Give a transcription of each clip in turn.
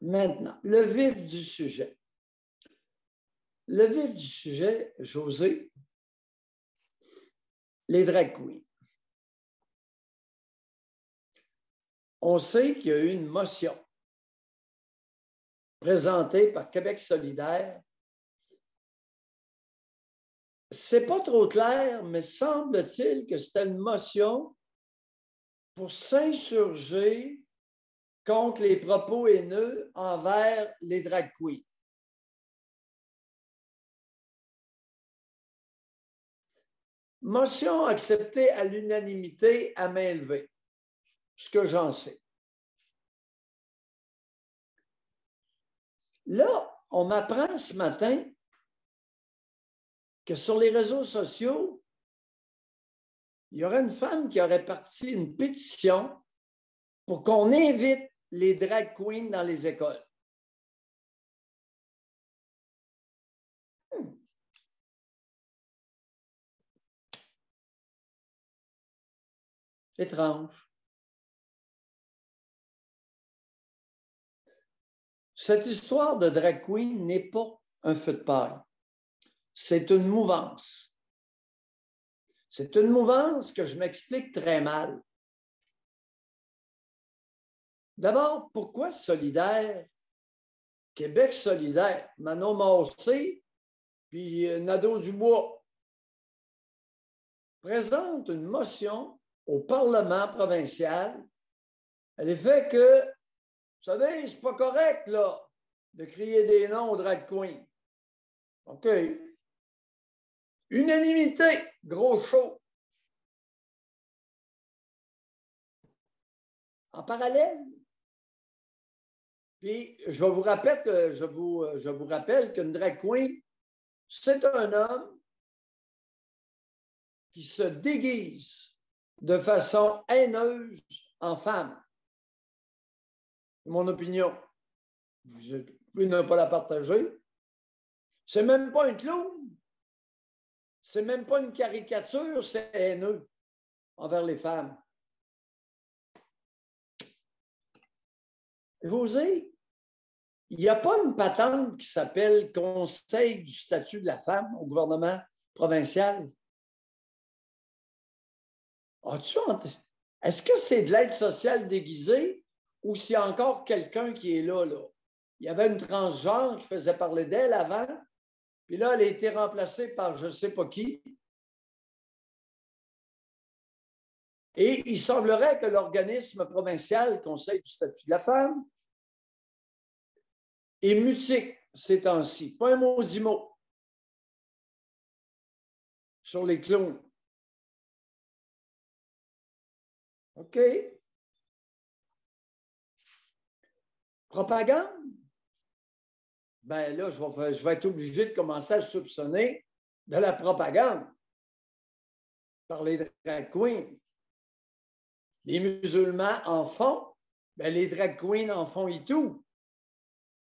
Maintenant, le vif du sujet. Le vif du sujet, José, les drag queens. On sait qu'il y a eu une motion présentée par Québec solidaire. C'est pas trop clair, mais semble-t-il que c'était une motion pour s'insurger contre les propos haineux envers les drag queens. Motion acceptée à l'unanimité à main levée, ce que j'en sais. Là, on m'apprend ce matin que sur les réseaux sociaux, il y aurait une femme qui aurait parti une pétition pour qu'on invite les drag queens dans les écoles. Étrange. Cette histoire de drag queen n'est pas un feu de paille. C'est une mouvance. C'est une mouvance que je m'explique très mal. D'abord, pourquoi solidaire? Québec solidaire, Manon Massé, puis Nadeau-Dubois présente une motion au Parlement provincial à l'effet que, vous savez, c'est pas correct, là, de crier des noms aux drag queens. OK. Unanimité, gros show. En parallèle, puis je vous rappelle qu'une drag queen, c'est un homme qui se déguise de façon haineuse en femme. Mon opinion. Vous pouvez ne pas la partager. C'est même pas un clown. C'est même pas une caricature, c'est haineux envers les femmes. José, il n'y a pas une patente qui s'appelle Conseil du statut de la femme au gouvernement provincial. Est-ce que c'est de l'aide sociale déguisée ou s'il y a encore quelqu'un qui est là? Il y avait une transgenre qui faisait parler d'elle avant, puis là, elle a été remplacée par je ne sais pas qui. Et il semblerait que l'organisme provincial, Conseil du statut de la femme, est mutique ces temps-ci. Pas un maudit mot sur les clowns. OK? Propagande? Ben là, je vais être obligé de commencer à soupçonner de la propagande par les drag queens. Les musulmans en font, ben les drag queens en font et tout.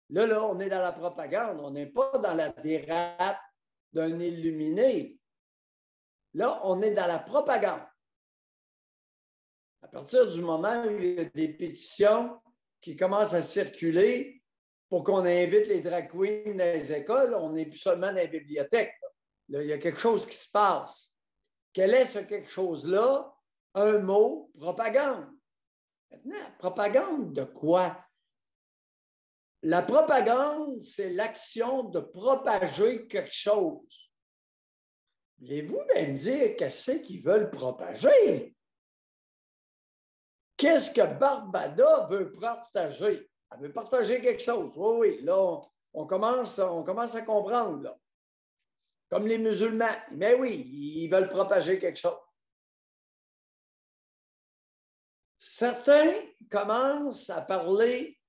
Là, on est dans la propagande, on n'est pas dans la dérape d'un illuminé. Là, on est dans la propagande. À partir du moment où il y a des pétitions qui commencent à circuler pour qu'on invite les drag queens dans les écoles, on n'est plus seulement dans les bibliothèques. Là, il y a quelque chose qui se passe. Quel est ce quelque chose-là? Un mot, propagande. Maintenant, propagande de quoi? La propagande, c'est l'action de propager quelque chose. Voulez-vous bien me dire qu'est-ce qu'ils veulent propager? Qu'est-ce que Barbada veut partager? Elle veut partager quelque chose. Oui, oui, là, on commence à comprendre, là. Comme les musulmans. Mais oui, ils veulent propager quelque chose. Certains commencent à parler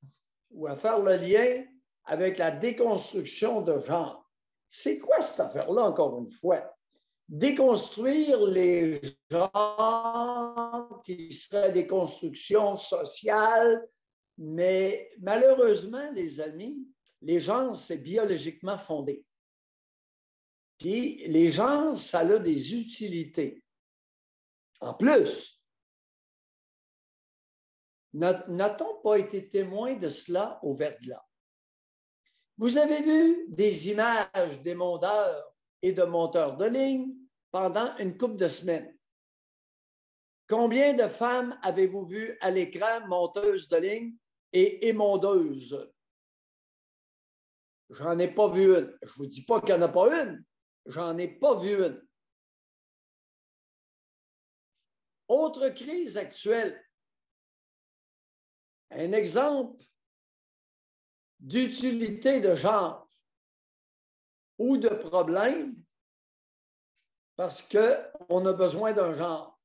ou à faire le lien avec la déconstruction de genre. C'est quoi cette affaire-là, encore une fois? Déconstruire les genres qui seraient des constructions sociales, mais malheureusement, les amis, les genres, c'est biologiquement fondé. Puis les genres, ça a des utilités. En plus, N'a-t-on pas été témoin de cela au verglas? Vous avez vu des images des monteurs et de monteurs de ligne pendant une couple de semaines. Combien de femmes avez-vous vu à l'écran monteuses de ligne et émondeuses? J'en ai pas vu une. Je ne vous dis pas qu'il n'y en a pas une. J'en ai pas vu une. Autre crise actuelle. Un exemple d'utilité de genre ou de problème parce qu'on a besoin d'un genre.